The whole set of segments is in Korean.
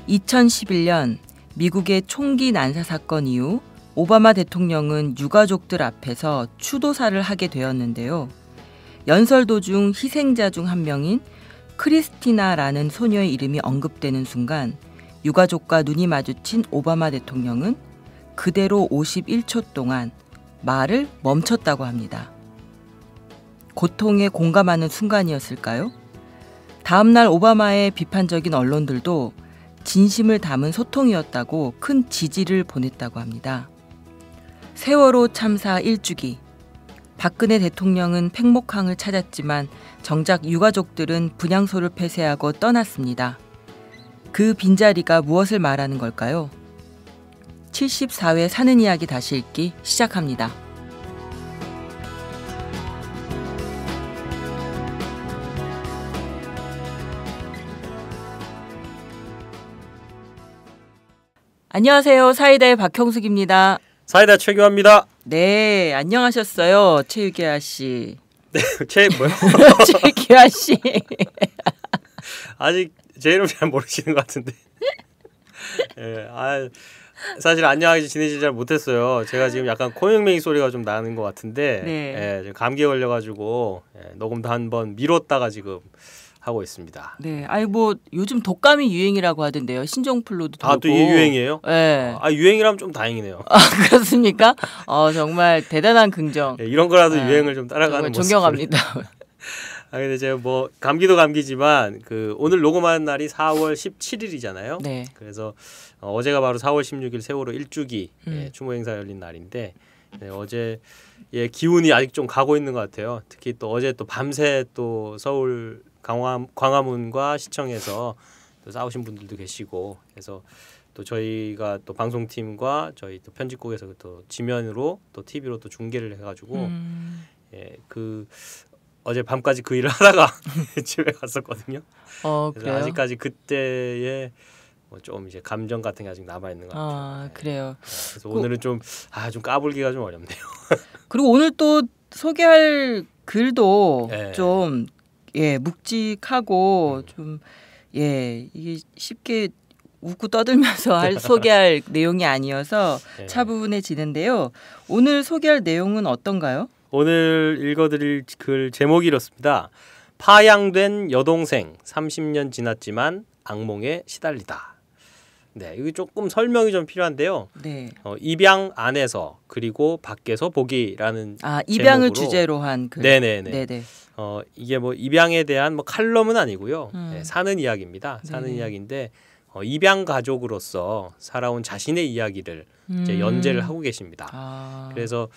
2011년 미국의 총기 난사 사건 이후 오바마 대통령은 유가족들 앞에서 추도사를 하게 되었는데요. 연설 도중 희생자 중 한 명인 크리스티나라는 소녀의 이름이 언급되는 순간 유가족과 눈이 마주친 오바마 대통령은 그대로 51초 동안 말을 멈췄다고 합니다. 고통에 공감하는 순간이었을까요? 다음날 오바마의 비판적인 언론들도 진심을 담은 소통이었다고 큰 지지를 보냈다고 합니다. 세월호 참사 1주기. 박근혜 대통령은 팽목항을 찾았지만 정작 유가족들은 분향소를 폐쇄하고 떠났습니다. 그 빈자리가 무엇을 말하는 걸까요? 74회 사는 이야기 다시 읽기 시작합니다. 안녕하세요. 사이다의 박형숙입니다. 사이다 최규하입니다. 네, 안녕하셨어요. 최유기아 씨. 네, 뭐요? 최유기아 씨. 아직 제 이름 잘 모르시는 것 같은데. 예, 사실 안녕하게 지내지 잘 못했어요. 제가 지금 약간 코맹맹이 소리가 좀 나는 것 같은데, 네. 예, 감기에 걸려가지고 녹음도 한번 미뤘다가 지금 하고 있습니다. 네, 뭐 요즘 독감이 유행이라고 하던데요. 신종플루도 돌고. 또 이게 유행이에요? 네. 유행이라면 좀 다행이네요. 그렇습니까? 정말 대단한 긍정. 예, 이런 거라도 유행을 좀 따라가는 모습. 존경합니다. 근데 제가 감기도 감기지만 오늘 녹음하는 날이 4월 17일이잖아요. 네. 그래서 어제가 바로 4월 16일 세월호 1주기 추모 행사 열린 날인데 어제 기운이 아직 좀 가고 있는 것 같아요. 특히 또 어제 또 밤새 또 서울 광화문과 시청에서 또 싸우신 분들도 계시고 그래서 또 저희가 또 방송팀과 저희 또 편집국에서 또 지면으로 또 TV로 또 중계를 해가지고 어제 밤까지 그 일을 하다가 집에 갔었거든요. 그래서 그래요? 아직까지 그때의 좀 이제 감정 같은 게 아직 남아 있는 것 같아요. 그래요. 그래서 오늘은 좀 까불기가 좀 어렵네요. 그리고 오늘 또 소개할 글도 네. 좀 묵직하고 좀 이게 쉽게 웃고 떠들면서 소개할 내용이 아니어서 차분해지는데요. 오늘 소개할 내용은 어떤가요? 오늘 읽어드릴 글 제목이 이렇습니다. 파양된 여동생 30년 지났지만 악몽에 시달리다. 네, 이거 조금 설명이 좀 필요한데요. 네. 입양 안에서 그리고 밖에서 보기라는 입양을 제목으로. 주제로 한 글. 네네네. 이게 입양에 대한 칼럼은 아니고요. 사는 이야기입니다. 사는 이야기인데 입양 가족으로서 살아온 자신의 이야기를 이제 연재를 하고 계십니다. 그래서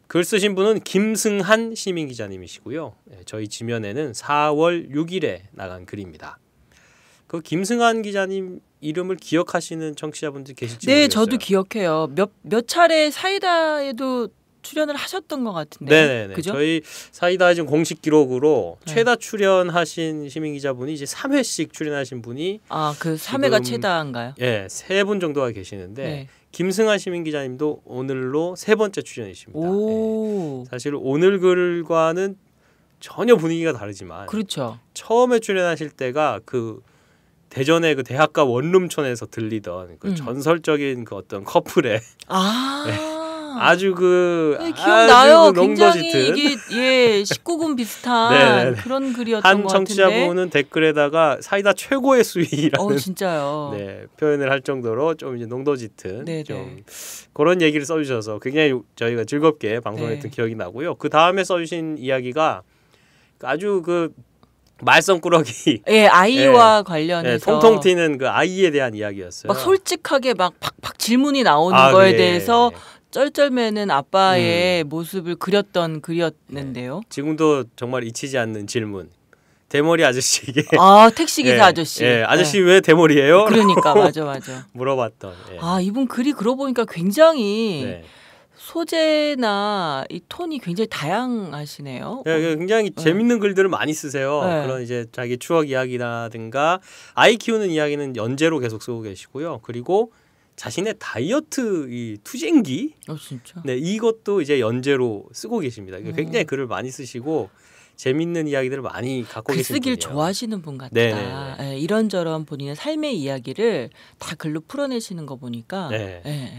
글 쓰신 분은 김승한 시민 기자님이시고요. 저희 지면에는 4월 6일에 나간 글입니다. 그 김승한 기자님 이름을 기억하시는 청취자분들 계실지 모르겠어요. 네, 저도 기억해요. 몇 차례 사이다에도 출연을 하셨던 것 같은데. 네네네. 그죠? 저희 사이다 지금 공식 기록으로 최다 출연하신 시민 기자분이 이제 3회씩 출연하신 분이 그 3회가 최다인가요? 예, 3분 정도가 계시는데 김승한 시민 기자님도 오늘로 3번째 출연이십니다. 사실 오늘 글과는 전혀 분위기가 다르지만 그렇죠. 처음에 출연하실 때가 대전의 대학가 원룸촌에서 들리던 전설적인 어떤 커플의 아주 기억나요. 아주 굉장히 농도짙은 이게 19금 비슷한 그런 글이었던 한 것 같은데. 청취자분은 댓글에다가 사이다 최고의 수위라는 진짜요. 표현을 할 정도로 좀 이제 농도 짙은 좀 그런 얘기를 써주셔서 굉장히 저희가 즐겁게 방송했던 기억이 나고요. 그 다음에 써주신 이야기가 아주 말썽꾸러기 아이와 관련해서 통통 튀는 아이에 대한 이야기였어요. 막 솔직하게 막 팍팍 질문이 나오는 거에 대해서 쩔쩔매는 아빠의 모습을 그렸던 글이었는데요. 지금도 정말 잊히지 않는 질문. 대머리 아저씨에게 택시기사 아저씨. 아저씨 왜 대머리예요? 그러니까 맞아. 물어봤던. 이분 글이 그러고 보니까 굉장히 소재나 이 톤이 굉장히 다양하시네요. 굉장히 재밌는 글들을 많이 쓰세요. 그런 이제 자기 추억 이야기라든가 아이 키우는 이야기는 연재로 계속 쓰고 계시고요. 그리고 자신의 다이어트 이 투쟁기, 진짜? 네, 이것도 이제 연재로 쓰고 계십니다. 굉장히 글을 많이 쓰시고 재밌는 이야기들을 많이 갖고 계신 글쓰기를 분이에요. 좋아하시는 분 같다. 네네네. 예, 이런저런 본인의 삶의 이야기를 다 글로 풀어내시는 거 보니까. 네. 예.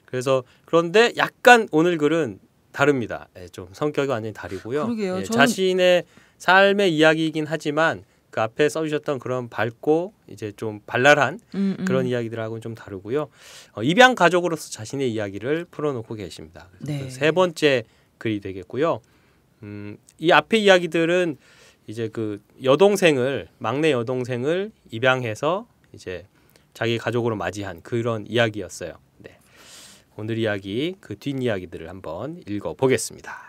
그래서 그런데 약간 오늘 글은 다릅니다. 좀 성격이 완전히 다르고요. 그러게요. 자신의 삶의 이야기이긴 하지만 그 앞에 써주셨던 그런 밝고 이제 좀 발랄한 그런 이야기들하고는 좀 다르고요. 입양 가족으로서 자신의 이야기를 풀어놓고 계십니다. 네. 세 번째 글이 되겠고요. 이 앞에 이야기들은 이제 그 막내 여동생을 입양해서 이제 자기 가족으로 맞이한 그런 이야기였어요. 네. 오늘 이야기 그 뒷이야기들을 한번 읽어보겠습니다.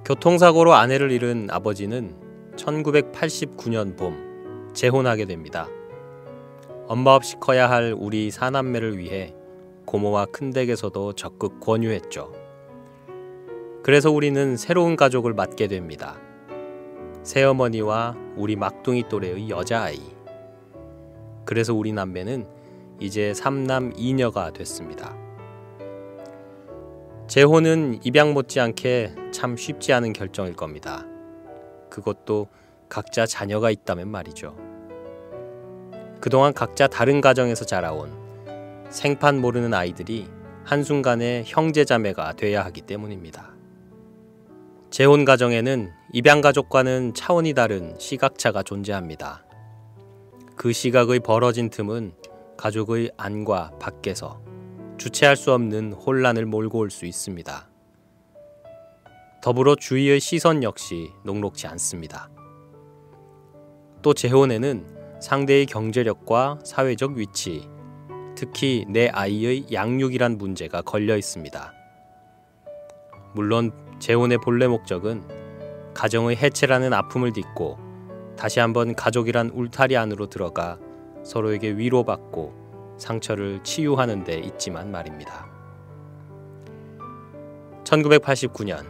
교통사고로 아내를 잃은 아버지는 1989년 봄 재혼하게 됩니다. 엄마 없이 커야 할 우리 사남매를 위해 고모와 큰댁에서도 적극 권유했죠. 그래서 우리는 새로운 가족을 맡게 됩니다. 새어머니와 우리 막둥이 또래의 여자아이. 그래서 우리 남매는 이제 3남 2녀가 됐습니다. 재혼은 입양 못지않게 참 쉽지 않은 결정일 겁니다. 그것도 각자 자녀가 있다면 말이죠. 그동안 각자 다른 가정에서 자라온 생판 모르는 아이들이 한순간에 형제자매가 돼야 하기 때문입니다. 재혼 가정에는 입양 가족과는 차원이 다른 시각차가 존재합니다. 그 시각의 벌어진 틈은 가족의 안과 밖에서 주체할 수 없는 혼란을 몰고 올 수 있습니다. 더불어 주위의 시선 역시 녹록지 않습니다. 또 재혼에는 상대의 경제력과 사회적 위치, 특히 내 아이의 양육이란 문제가 걸려 있습니다. 물론 재혼의 본래 목적은 가정의 해체라는 아픔을 딛고 다시 한번 가족이란 울타리 안으로 들어가 서로에게 위로받고 상처를 치유하는 데 있지만 말입니다. 1989년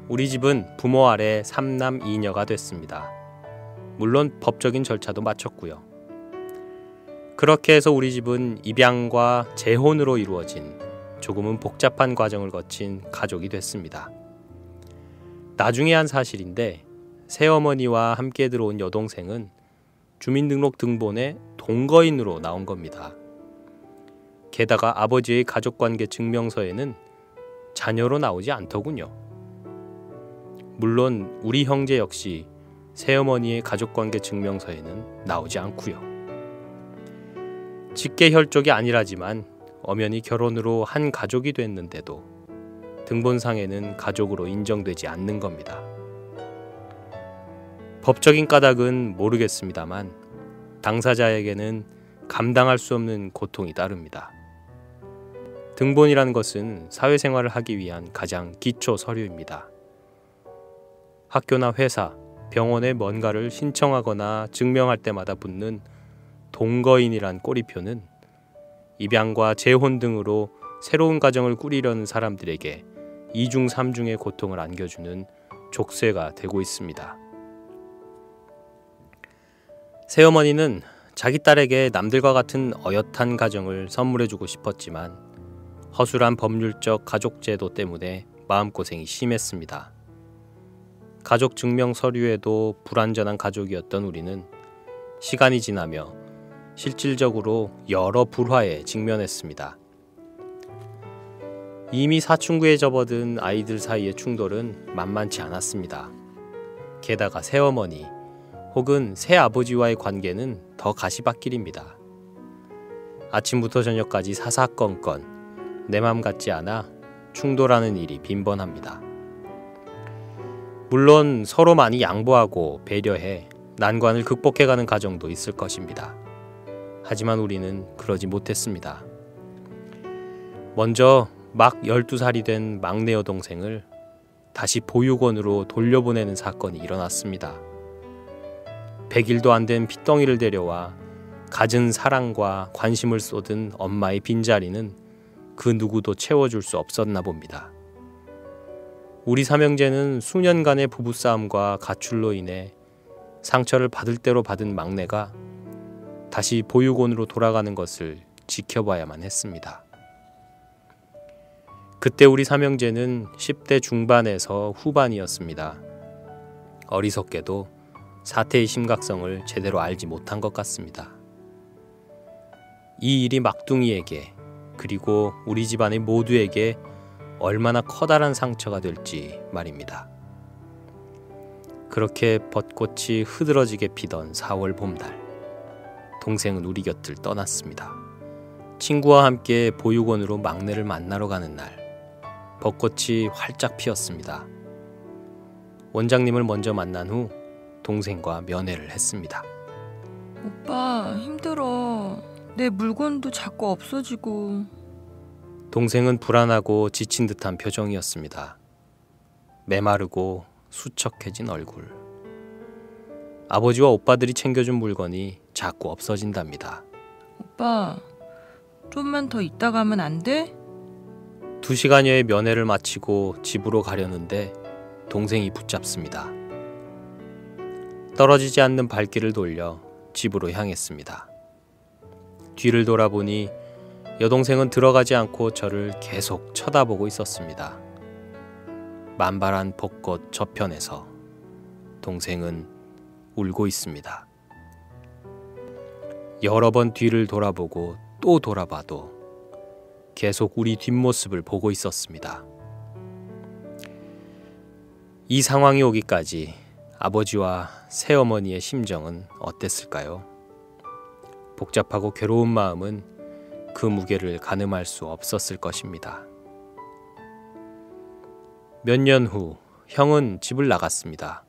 우리 집은 부모 아래 3남 2녀가 됐습니다. 물론 법적인 절차도 마쳤고요. 그렇게 해서 우리 집은 입양과 재혼으로 이루어진 조금은 복잡한 과정을 거친 가족이 됐습니다. 나중에 한 사실인데 새어머니와 함께 들어온 여동생은 주민등록 등본에 동거인으로 나온 겁니다. 게다가 아버지의 가족관계 증명서에는 자녀로 나오지 않더군요. 물론 우리 형제 역시 새어머니의 가족관계 증명서에는 나오지 않고요. 직계혈족이 아니라지만 엄연히 결혼으로 한 가족이 됐는데도 등본상에는 가족으로 인정되지 않는 겁니다. 법적인 까닭은 모르겠습니다만 당사자에게는 감당할 수 없는 고통이 따릅니다. 등본이라는 것은 사회생활을 하기 위한 가장 기초 서류입니다. 학교나 회사, 병원에 뭔가를 신청하거나 증명할 때마다 붙는 동거인이란 꼬리표는 입양과 재혼 등으로 새로운 가정을 꾸리려는 사람들에게 이중 삼중의 고통을 안겨주는 족쇄가 되고 있습니다. 새어머니는 자기 딸에게 남들과 같은 어엿한 가정을 선물해주고 싶었지만 허술한 법률적 가족제도 때문에 마음고생이 심했습니다. 가족 증명 서류에도 불완전한 가족이었던 우리는 시간이 지나며 실질적으로 여러 불화에 직면했습니다. 이미 사춘기에 접어든 아이들 사이의 충돌은 만만치 않았습니다. 게다가 새어머니 혹은 새아버지와의 관계는 더 가시밭길입니다. 아침부터 저녁까지 사사건건 내 맘 같지 않아 충돌하는 일이 빈번합니다. 물론 서로 많이 양보하고 배려해 난관을 극복해가는 가정도 있을 것입니다. 하지만 우리는 그러지 못했습니다. 먼저 막 12살이 된 막내 여동생을 다시 보육원으로 돌려보내는 사건이 일어났습니다. 100일도 안 된 핏덩이를 데려와 갖은 사랑과 관심을 쏟은 엄마의 빈자리는 그 누구도 채워줄 수 없었나 봅니다. 우리 삼형제는 수년간의 부부싸움과 가출로 인해 상처를 받을 대로 받은 막내가 다시 보육원으로 돌아가는 것을 지켜봐야만 했습니다. 그때 우리 삼형제는 10대 중반에서 후반이었습니다. 어리석게도 사태의 심각성을 제대로 알지 못한 것 같습니다. 이 일이 막둥이에게 그리고 우리 집안의 모두에게 얼마나 커다란 상처가 될지 말입니다. 그렇게 벚꽃이 흐드러지게 피던 4월 봄날, 동생은 우리 곁을 떠났습니다. 친구와 함께 보육원으로 막내를 만나러 가는 날, 벚꽃이 활짝 피었습니다. 원장님을 먼저 만난 후 동생과 면회를 했습니다. 오빠 힘들어. 내 물건도 자꾸 없어지고. 동생은 불안하고 지친 듯한 표정이었습니다. 메마르고 수척해진 얼굴. 아버지와 오빠들이 챙겨준 물건이 자꾸 없어진답니다. 오빠, 좀만 더 있다 가면 안 돼? 2시간여의 면회를 마치고 집으로 가려는데 동생이 붙잡습니다. 떨어지지 않는 발길을 돌려 집으로 향했습니다. 뒤를 돌아보니 여동생은 들어가지 않고 저를 계속 쳐다보고 있었습니다. 만발한 벚꽃 저편에서 동생은 울고 있습니다. 여러 번 뒤를 돌아보고 또 돌아봐도 계속 우리 뒷모습을 보고 있었습니다. 이 상황이 오기까지 아버지와 새어머니의 심정은 어땠을까요? 복잡하고 괴로운 마음은 그 무게를 가늠할 수 없었을 것입니다. 몇 년 후 형은 집을 나갔습니다.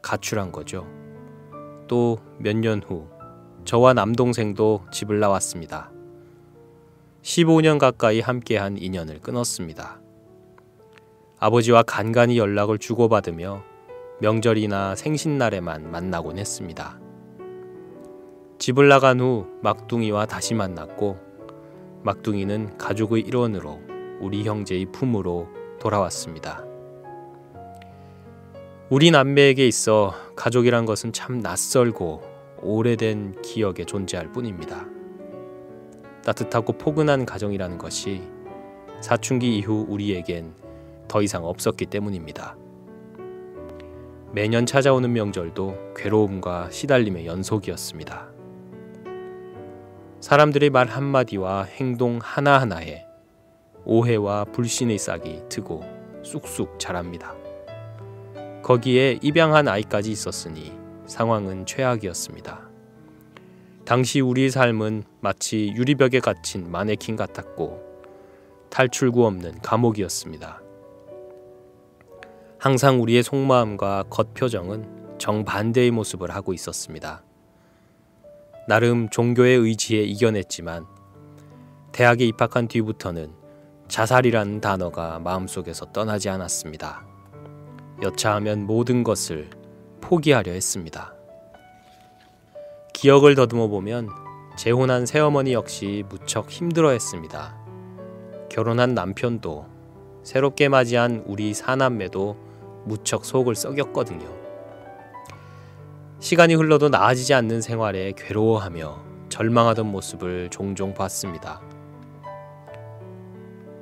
가출한 거죠. 또 몇 년 후 저와 남동생도 집을 나왔습니다. 15년 가까이 함께한 인연을 끊었습니다. 아버지와 간간히 연락을 주고받으며 명절이나 생신날에만 만나곤 했습니다. 집을 나간 후 막둥이와 다시 만났고 막둥이는 가족의 일원으로 우리 형제의 품으로 돌아왔습니다. 우리 남매에게 있어 가족이란 것은 참 낯설고 오래된 기억에 존재할 뿐입니다. 따뜻하고 포근한 가정이라는 것이 사춘기 이후 우리에겐 더 이상 없었기 때문입니다. 매년 찾아오는 명절도 괴로움과 시달림의 연속이었습니다. 사람들의 말 한마디와 행동 하나하나에 오해와 불신의 싹이 트고 쑥쑥 자랍니다. 거기에 입양한 아이까지 있었으니 상황은 최악이었습니다. 당시 우리의 삶은 마치 유리벽에 갇힌 마네킹 같았고 탈출구 없는 감옥이었습니다. 항상 우리의 속마음과 겉표정은 정반대의 모습을 하고 있었습니다. 나름 종교의 의지에 이겨냈지만 대학에 입학한 뒤부터는 자살이라는 단어가 마음속에서 떠나지 않았습니다. 여차하면 모든 것을 포기하려 했습니다. 기억을 더듬어 보면 재혼한 새어머니 역시 무척 힘들어했습니다. 결혼한 남편도 새롭게 맞이한 우리 사남매도 무척 속을 썩였거든요. 시간이 흘러도 나아지지 않는 생활에 괴로워하며 절망하던 모습을 종종 봤습니다.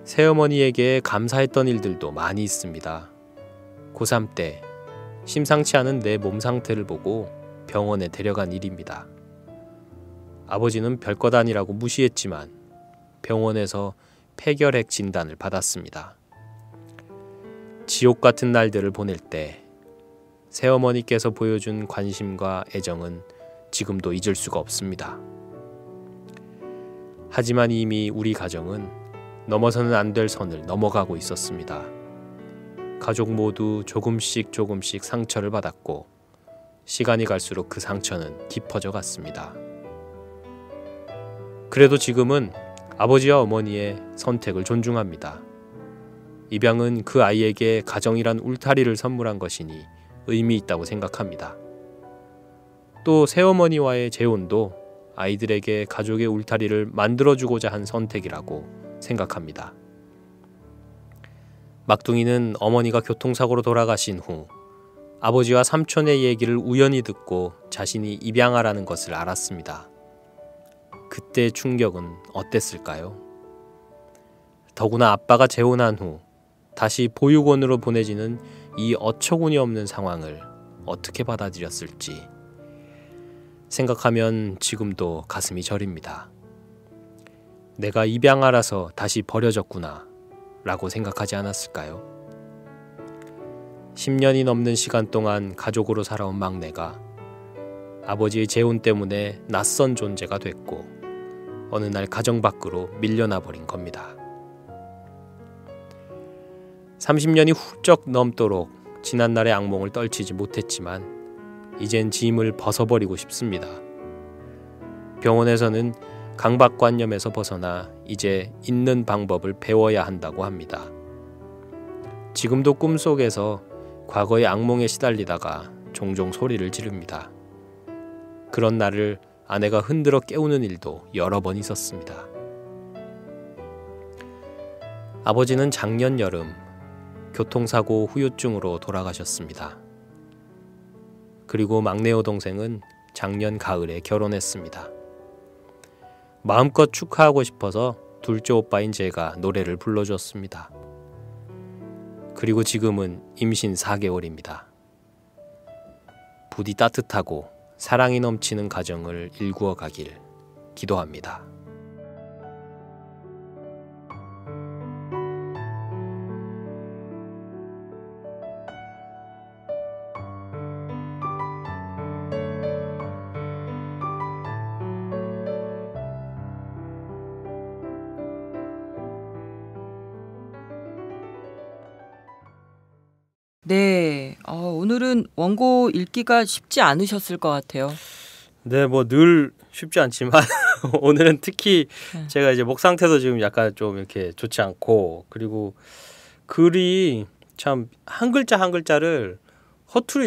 새어머니에게 감사했던 일들도 많이 있습니다. 고3 때 심상치 않은 내 몸 상태를 보고 병원에 데려간 일입니다. 아버지는 별것 아니라고 무시했지만 병원에서 폐결핵 진단을 받았습니다. 지옥 같은 날들을 보낼 때 새어머니께서 보여준 관심과 애정은 지금도 잊을 수가 없습니다. 하지만 이미 우리 가정은 넘어서는 안 될 선을 넘어가고 있었습니다. 가족 모두 조금씩 상처를 받았고 시간이 갈수록 그 상처는 깊어져 갔습니다. 그래도 지금은 아버지와 어머니의 선택을 존중합니다. 입양은 그 아이에게 가정이란 울타리를 선물한 것이니 의미 있다고 생각합니다. 또 새어머니와의 재혼도 아이들에게 가족의 울타리를 만들어주고자 한 선택이라고 생각합니다. 막둥이는 어머니가 교통사고로 돌아가신 후 아버지와 삼촌의 얘기를 우연히 듣고 자신이 입양하라는 것을 알았습니다. 그때의 충격은 어땠을까요? 더구나 아빠가 재혼한 후 다시 보육원으로 보내지는 이 어처구니 없는 상황을 어떻게 받아들였을지 생각하면 지금도 가슴이 저립니다. 내가 입양하라서 다시 버려졌구나 라고 생각하지 않았을까요? 10년이 넘는 시간 동안 가족으로 살아온 막내가 아버지의 재혼 때문에 낯선 존재가 됐고 어느 날 가정 밖으로 밀려나 버린 겁니다. 30년이 훌쩍 넘도록 지난날의 악몽을 떨치지 못했지만 이젠 짐을 벗어버리고 싶습니다. 병원에서는 강박관념에서 벗어나 이제 있는 방법을 배워야 한다고 합니다. 지금도 꿈속에서 과거의 악몽에 시달리다가 종종 소리를 지릅니다. 그런 날을 아내가 흔들어 깨우는 일도 여러 번 있었습니다. 아버지는 작년 여름 교통사고 후유증으로 돌아가셨습니다. 그리고 막내 여동생은 작년 가을에 결혼했습니다. 마음껏 축하하고 싶어서 둘째 오빠인 제가 노래를 불러줬습니다. 그리고 지금은 임신 4개월입니다. 부디 따뜻하고 사랑이 넘치는 가정을 일구어 가길 기도합니다. 네, 오늘은 원고 읽기가 쉽지 않으셨을 것 같아요. 네, 뭐 늘 쉽지 않지만 오늘은 특히 제가 이제 목 상태도 지금 약간 좀 이렇게 좋지 않고 그리고 글이 참 한 글자 한 글자를 허투루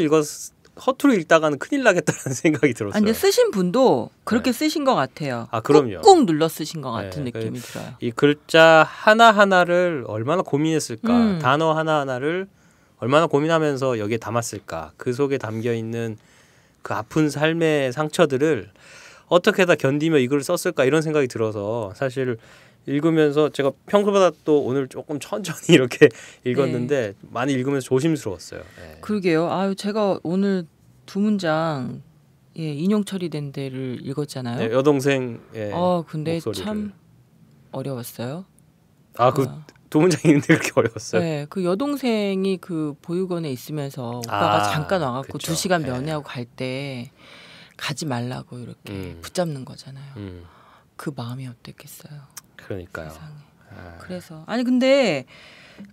읽다가는 큰일 나겠다는 생각이 들었어요. 근데 쓰신 분도 그렇게 쓰신 것 같아요. 그럼요. 꾹꾹 눌러 쓰신 것 같은 느낌이 들어요. 이 글자 하나하나를 얼마나 고민했을까. 단어 하나하나를 얼마나 고민하면서 여기에 담았을까. 그 속에 담겨있는 그 아픈 삶의 상처들을 어떻게 다 견디며 이 글을 썼을까 이런 생각이 들어서 사실 읽으면서 제가 평소보다 또 오늘 조금 천천히 이렇게 읽었는데 많이 읽으면서 조심스러웠어요. 네. 그러게요. 제가 오늘 두 문장 인용 처리된 데를 읽었잖아요. 네, 여동생의 근데 목소리를. 참 어려웠어요. 그 두 문장 읽는데 그렇게 어려웠어요? 네, 그 여동생이 그 보육원에 있으면서 오빠가 잠깐 와갖고 2시간 면회하고 갈 때 가지 말라고 이렇게 붙잡는 거잖아요. 그 마음이 어땠겠어요. 그러니까요. 세상에. 그래서 근데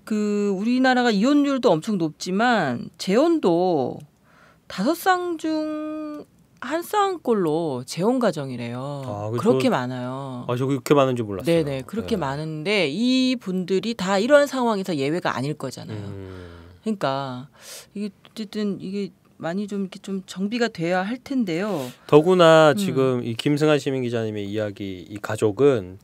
그 우리나라가 이혼율도 엄청 높지만 재혼도 5쌍 중 1쌍꼴로 재혼 가정이래요. 그렇게 많아요. 저 그렇게 많은 줄 몰랐어요. 네네, 그렇게 많은데 이 분들이 다 이런 상황에서 예외가 아닐 거잖아요. 그러니까 이게 어쨌든 이게 많이 좀 이렇게 좀 정비가 돼야 할 텐데요. 더구나 지금 이 김승한 시민 기자님의 이야기 이 가족은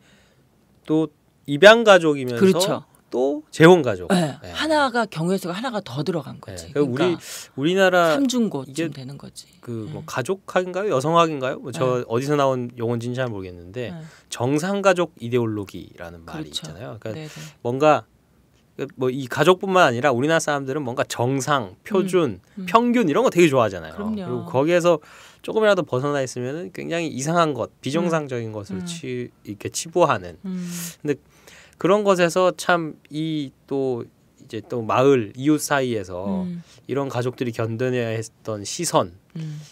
또 입양 가족이면서 그렇죠. 또 재혼 가족. 네. 하나가 경우의 수가 하나가 더 들어간 거지. 그러니까 우리나라 3중고쯤 되는 거지. 뭐 가족학인가요? 여성학인가요? 저 어디서 나온 용어인지는 잘 모르겠는데 정상 가족 이데올로기라는 말이 있잖아요. 그러니까 뭔가 뭐 이 가족뿐만 아니라 우리나라 사람들은 뭔가 정상, 표준, 평균 이런 거 되게 좋아하잖아요. 그럼요. 그리고 거기에서 조금이라도 벗어나 있으면 굉장히 이상한 것, 비정상적인 것을 이렇게 치부하는. 근데 그런 것에서 참 이 또 이제 또 마을 이웃 사이에서 이런 가족들이 견뎌내야 했던 시선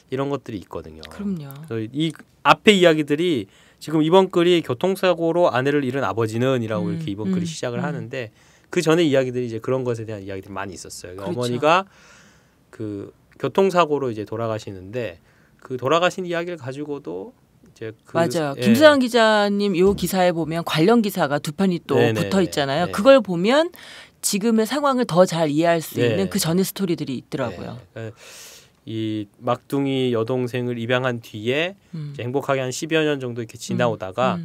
이런 것들이 있거든요. 그럼요. 그래서 이 앞에 이야기들이 지금 이번 글이 교통사고로 아내를 잃은 아버지는이라고 이렇게 이번 글이 시작을 하는데 그 전에 이야기들이 이제 그런 것에 대한 이야기들이 많이 있었어요. 그렇죠. 어머니가 그 교통사고로 이제 돌아가시는데 그 돌아가신 이야기를 가지고도 이제 맞아요. 김수환 기자님 요 기사에 보면 관련 기사가 두 편이 또 붙어 있잖아요. 그걸 보면 지금의 상황을 더 잘 이해할 수 있는 그 전의 스토리들이 있더라고요. 이 막둥이 여동생을 입양한 뒤에 이제 행복하게 한 10여 년 정도 이렇게 지나오다가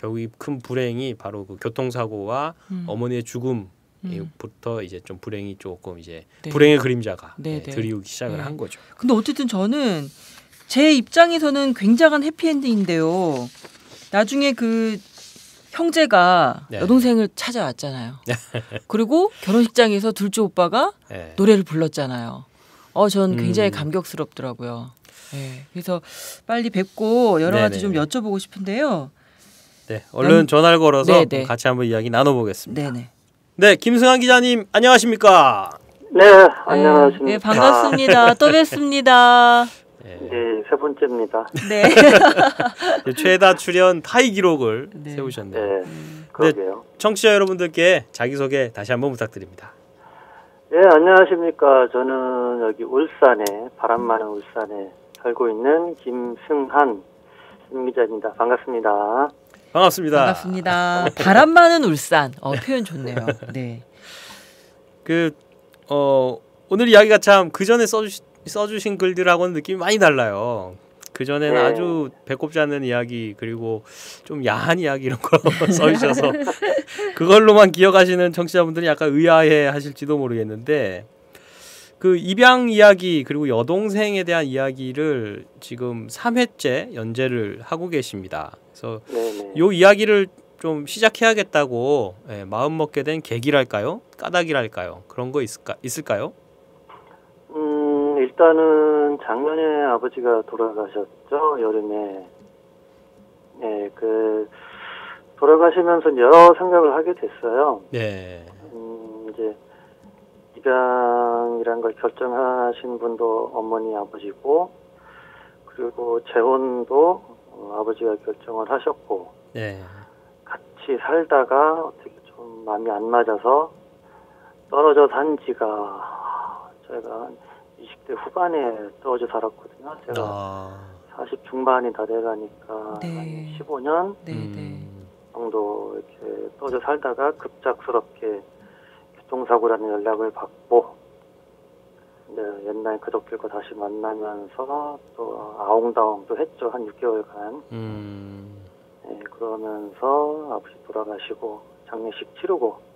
결국 이 큰 불행이 바로 그 교통사고와 어머니의 죽음부터 이제 좀 불행이 조금 이제 네. 불행의 그림자가 네, 네. 드리우기 시작을 네. 한 거죠. 근데 어쨌든 저는 제 입장에서는 굉장한 해피엔딩인데요. 나중에 그 형제가 네. 여동생을 찾아왔잖아요. 그리고 결혼식장에서 둘째 오빠가 네. 노래를 불렀잖아요. 전 굉장히 감격스럽더라고요. 네. 그래서 빨리 뵙고 여러 가지 좀 여쭤보고 싶은데요. 네, 얼른 전화를 걸어서 네네. 같이 한번 이야기 나눠보겠습니다. 네네. 네, 김승환 기자님 안녕하십니까? 네, 안녕하십니까. 네, 반갑습니다. 또 뵙습니다. 네, 세 번째입니다. 네. 최다 출연 타이 기록을 네. 세우셨네요. 네, 그러게요. 청취자 여러분들께 자기소개 다시 한번 부탁드립니다. 네, 안녕하십니까. 저는 여기 울산에, 바람 많은 울산에 살고 있는 김승한 기자입니다. 반갑습니다. 반갑습니다. 반갑습니다. 바람 많은 울산. 표현 좋네요. 네. 오늘 이야기가 참 그 전에 써주신 글들하고는 느낌이 많이 달라요. 그 전에는 네. 아주 배꼽지 않는 이야기 그리고 좀 야한 이야기 이런 거 써주셔서 그걸로만 기억하시는 청취자분들이 약간 의아해하실지도 모르겠는데 그 입양 이야기 그리고 여동생에 대한 이야기를 지금 3회째 연재를 하고 계십니다. 그래서 이 이야기를 좀 시작해야겠다고 마음 먹게 된 계기랄까요? 까닭이랄까요? 그런 거 있을까요? 일단은 작년에 아버지가 돌아가셨죠. 여름에. 네, 돌아가시면서 여러 생각을 하게 됐어요. 네. 이제 입양이란 걸 결정하신 분도 어머니 아버지고, 그리고 재혼도 아버지가 결정을 하셨고, 네. 같이 살다가 어떻게 좀 마음이 안 맞아서 떨어져 산 지가 제가 20대 후반에 떨어져 살았거든요. 제가 40 중반이 다 돼가니까 네. 한 15년 정도 이렇게 떨어져 살다가 급작스럽게 교통사고라는 연락을 받고 이제 옛날 가족들과 다시 만나면서 또 아웅다웅도 했죠. 한 6개월간. 네, 그러면서 아버지 돌아가시고 장례식 치르고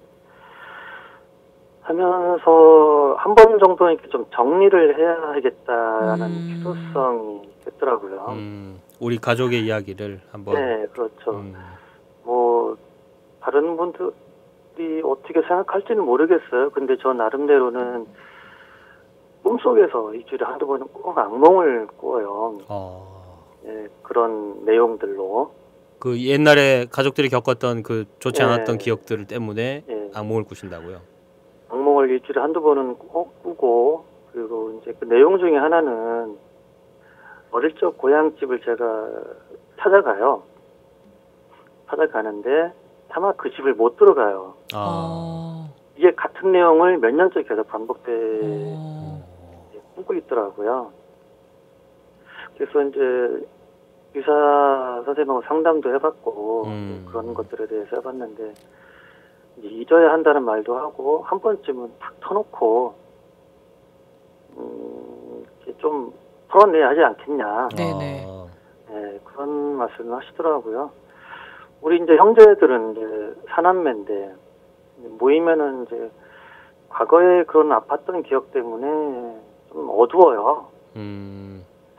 하면서 한 번 정도는 이렇게 좀 정리를 해야겠다라는 필요성이 있더라고요. 우리 가족의 이야기를 한번. 네, 그렇죠. 뭐 다른 분들이 어떻게 생각할지는 모르겠어요. 근데 저 나름대로는 꿈속에서 일주일에 한두 번은 꼭 악몽을 꿔요. 네, 그런 내용들로. 그 옛날에 가족들이 겪었던 그 좋지 않았던 기억들 때문에 악몽을 꾸신다고요? 악몽을 일주일에 한두 번은 꼭 꾸고, 그리고 이제 그 내용 중에 하나는 어릴 적 고향집을 제가 찾아가는데 차마 그 집을 못 들어가요. 이게 같은 내용을 몇 년째 계속 꾸고 있더라고요. 그래서 이제 의사 선생님하고 상담도 해봤고 그런 것들에 대해서 해봤는데 이제 잊어야 한다는 말도 하고 한 번쯤은 탁 터놓고 이렇게 좀 털어내야 하지 않겠냐. 네네. 네, 그런 말씀을 하시더라고요. 우리 이제 형제들은 이제 사남매인데 모이면은 이제 과거에 그런 아팠던 기억 때문에 좀 어두워요.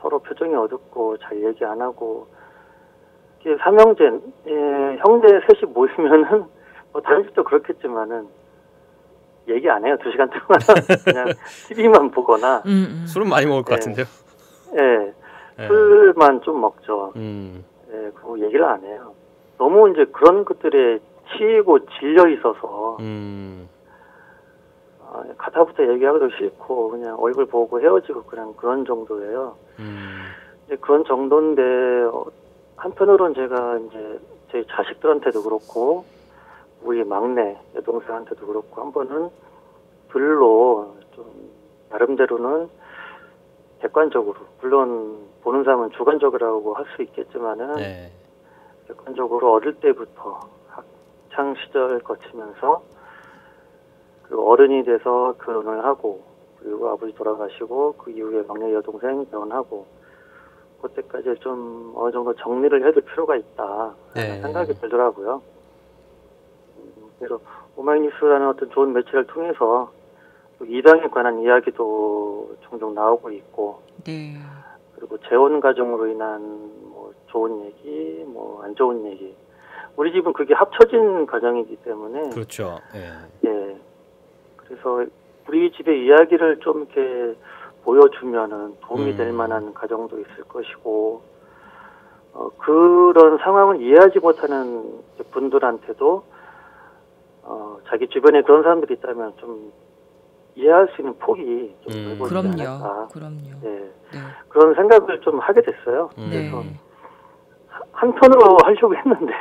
서로 표정이 어둡고 잘 얘기 안 하고 이게 삼형제 형제 셋이 모이면은 뭐 다른 집도 그렇겠지만은 얘기 안 해요. 2시간 동안 그냥 TV만 보거나 술은 많이 먹을 것 같은데요. 술만 좀 먹죠. 그리고 얘기를 안 해요. 너무 이제 그런 것들에 치이고 질려 있어서 가다부터 얘기하기도 싫고 그냥 얼굴 보고 헤어지고 그냥 그런 정도예요. 이제 그런 정도인데 한편으로는 제가 이제 제 자식들한테도 그렇고 우리 막내 여동생한테도 그렇고 한 번은 글로 좀 나름대로는 객관적으로 물론 보는 사람은 주관적이라고 할 수 있겠지만은 객관적으로 어릴 때부터 학창 시절 거치면서 그리고 어른이 돼서 결혼을 하고 그리고 아버지 돌아가시고 그 이후에 막내 여동생 결혼하고 그때까지 좀 어느 정도 정리를 해둘 필요가 있다 네. 생각이 들더라고요. 그래서 오마이뉴스라는 어떤 좋은 매체를 통해서 입양에 관한 이야기도 종종 나오고 있고, 네. 그리고 재혼 가정으로 인한 뭐 좋은 얘기, 뭐 안 좋은 얘기. 우리 집은 그게 합쳐진 가정이기 때문에. 그렇죠. 예. 예. 그래서 우리 집의 이야기를 좀 이렇게 보여주면은 도움이 될 만한 가정도 있을 것이고, 그런 상황을 이해하지 못하는 분들한테도 자기 주변에 그런 사람들이 있다면 좀 이해할 수 있는 폭이 좀 넓어지지 않을까. 그럼요. 네. 네. 그런 생각을 좀 하게 됐어요. 그래서 네. 한 편으로 하려고 했는데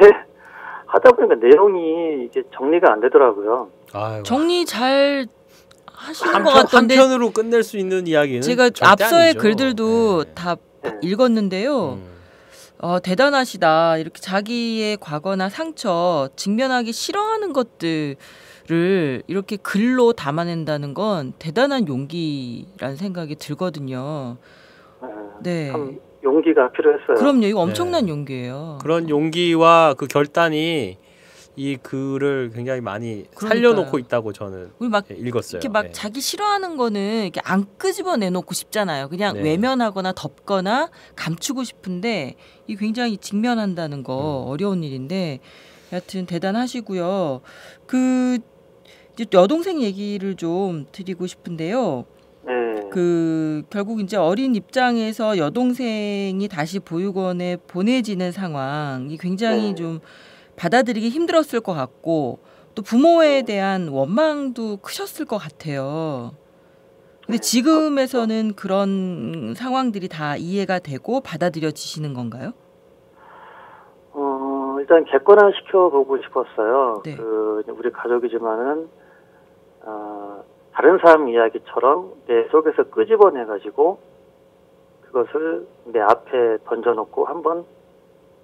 하다 보니까 내용이 이게 정리가 안 되더라고요. 아이고. 정리 잘 하시는 것 같던데 한편으로 끝낼 수 있는 이야기는 제가 앞서의 아니죠. 글들도 네. 다 읽었는데요. 대단하시다. 이렇게 자기의 과거나 상처, 직면하기 싫어하는 것들을 이렇게 글로 담아낸다는 건 대단한 용기라는 생각이 들거든요. 네. 참 용기가 필요했어요. 그럼요. 이거 엄청난 용기예요. 그런 용기와 그 결단이 이 글을 굉장히 많이 살려놓고 있다고 저는 우리 막 읽었어요. 이렇게 막 자기 싫어하는 거는 이렇게 안 끄집어 내놓고 싶잖아요. 그냥 외면하거나 덮거나 감추고 싶은데 이 굉장히 직면한다는 거 어려운 일인데 여하튼 대단하시고요. 그 이제 여동생 얘기를 좀 드리고 싶은데요. 그 결국 이제 어린 입장에서 여동생이 다시 보육원에 보내지는 상황이 굉장히 좀 받아들이기 힘들었을 것 같고 또 부모에 대한 원망도 크셨을 것 같아요. 근데 지금에서는 그런 상황들이 다 이해가 되고 받아들여지시는 건가요? 일단 객관화 시켜보고 싶었어요. 네. 우리 가족이지만은 다른 사람 이야기처럼 내 속에서 끄집어내가지고 그것을 내 앞에 던져놓고 한번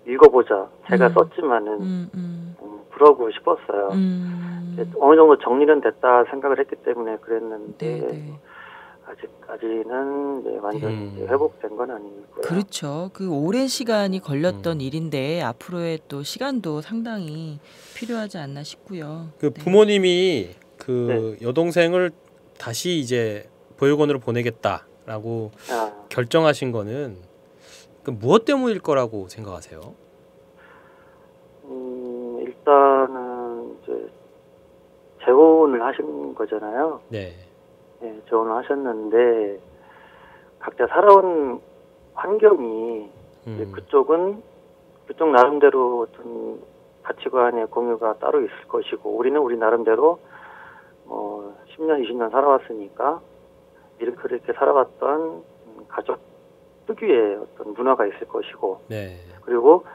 읽어보자. 제가 썼지만은 그러고 싶었어요. 어느 정도 정리는 됐다 생각을 했기 때문에 그랬는데 아직까지는 완전히 회복된 건 아니고요. 그렇죠. 그 오랜 시간이 걸렸던 일인데 앞으로의 또 시간도 상당히 필요하지 않나 싶고요. 그 부모님이 그 여동생을 다시 이제 보육원으로 보내겠다라고 결정하신 거는 그 무엇 때문일 거라고 생각하세요? 일단은 이제 재혼을 하신 거잖아요. 네. 네, 재혼을 하셨는데 각자 살아온 환경이 이제 그쪽 나름대로 어떤 가치관의 공유가 따로 있을 것이고 우리는 우리 나름대로 10년, 20년 살아왔으니까 이렇게 살아왔던 가족 특유의 어떤 문화가 있을 것이고 그리고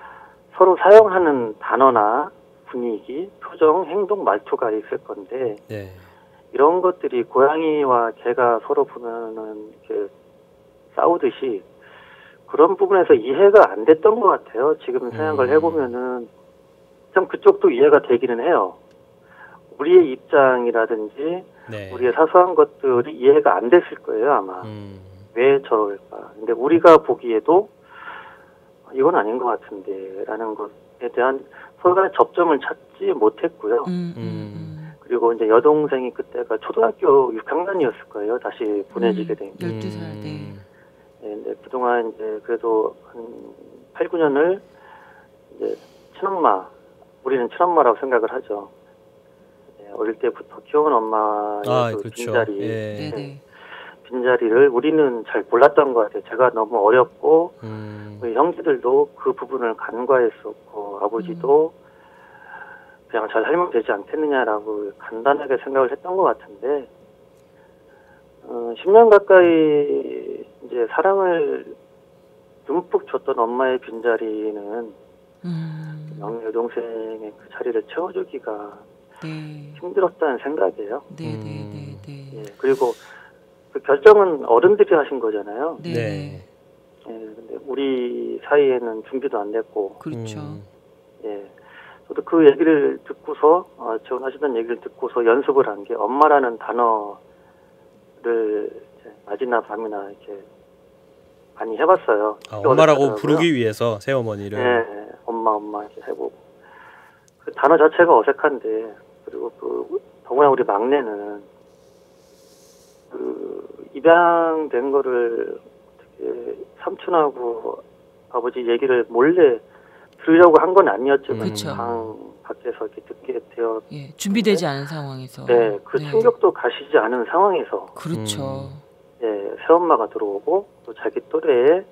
서로 사용하는 단어나 분위기, 표정, 행동, 말투가 있을 건데 이런 것들이 고양이와 개가 서로 보면은 이렇게 싸우듯이 그런 부분에서 이해가 안 됐던 것 같아요. 지금 생각을 해보면은 참 그쪽도 이해가 되기는 해요. 우리의 입장이라든지 우리의 사소한 것들이 이해가 안 됐을 거예요, 아마. 왜 저럴까? 근데 우리가 보기에도 이건 아닌 것 같은데 라는 것에 대한 서로 간의 접점을 찾지 못했고요. 그리고 이제 여동생이 그때가 초등학교 6학년이었을 거예요. 다시 보내지게 된 게. 12살, 네. 근데 그동안 이제 그래도 한 8, 9년을 이제 우리는 친엄마라고 생각을 하죠. 어릴 때부터 키워온 엄마의 그 빈자리. 빈자리를 우리는 잘 몰랐던 것 같아요. 제가 너무 어렸고 우리 형제들도 그 부분을 간과했었고 아버지도 그냥 잘 살면 되지 않겠느냐라고 간단하게 생각을 했던 것 같은데 10년 가까이 이제 사랑을 듬뿍 줬던 엄마의 빈자리는 여동생의 그 자리를 채워주기가 힘들었다는 생각이에요. 예, 그리고 그 결정은 어른들이 하신 거잖아요. 근데 우리 사이에는 준비도 안 됐고. 그렇죠. 예. 저도 그 얘기를 듣고서 재혼하시던 얘기를 듣고서 연습을 한 게 엄마라는 단어를 낮이나 밤이나 이렇게 많이 해봤어요. 엄마라고 부르기 위해서 새어머니를. 네, 엄마 이렇게 해보고 그 단어 자체가 어색한데 그리고 더구나 우리 막내는 입양된 거를 어떻게 삼촌하고 아버지 얘기를 몰래 들으려고 한 건 아니었지만 방 밖에서 이렇게 듣게 되어 준비되지 않은 상황에서 충격도 가시지 않은 상황에서 그렇죠. 새엄마가 들어오고 또 자기 또래의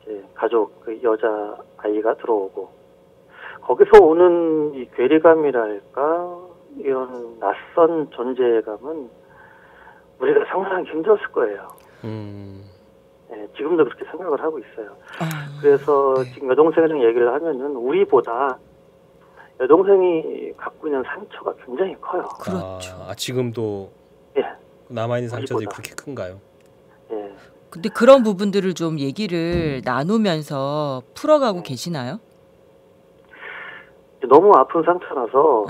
이제 가족 그 여자 아이가 들어오고 거기서 오는 이 괴리감이랄까 이런 낯선 존재감은 우리가 상상하기 힘들었을 거예요. 지금도 그렇게 생각을 하고 있어요. 그래서 지금 여동생이랑 얘기를 하면은 우리보다 여동생이 갖고 있는 상처가 굉장히 커요. 그렇죠. 지금도 남아있는 상처들이 그렇게 큰가요? 근데 그런 부분들을 좀 얘기를 나누면서 풀어가고 계시나요? 너무 아픈 상처라서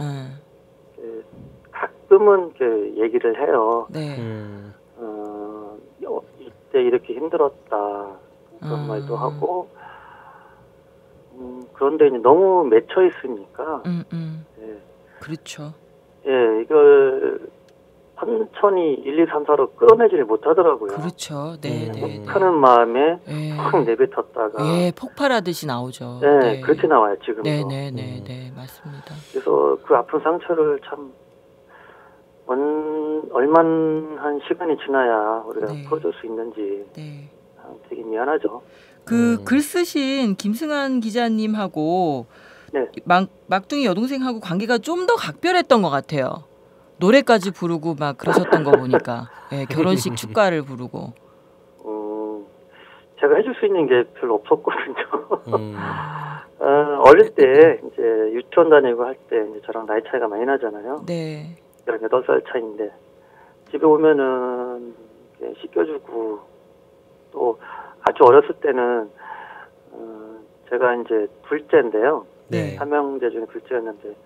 가끔은 얘기를 해요. 이때 이렇게 힘들었다 그런 말도 하고 그런데 이제 너무 맺혀 있으니까 그렇죠. 이걸 천천히 1, 2, 3, 4로 끌어내지를 못하더라고요. 그렇죠. 하는 마음에 확 내뱉었다가 폭발하듯이 나오죠. 그렇게 나와요 지금도. 네, 맞습니다. 그래서 그 아픈 상처를 참 얼만한 시간이 지나야 우리가 풀어줄 수 있는지 되게 미안하죠. 글 쓰신 김승환 기자님하고 막둥이 여동생하고 관계가 좀 더 각별했던 것 같아요. 노래까지 부르고 막 그러셨던 거 보니까 결혼식 축가를 부르고. 제가 해줄 수 있는 게 별로 없었거든요. 어릴 때 이제 유치원 다니고 할 때 이제 저랑 나이 차이가 많이 나잖아요. 18살 차이인데 집에 오면은 씻겨주고 또 아주 어렸을 때는 제가 이제 둘째인데요. 삼형제 중에 둘째였는데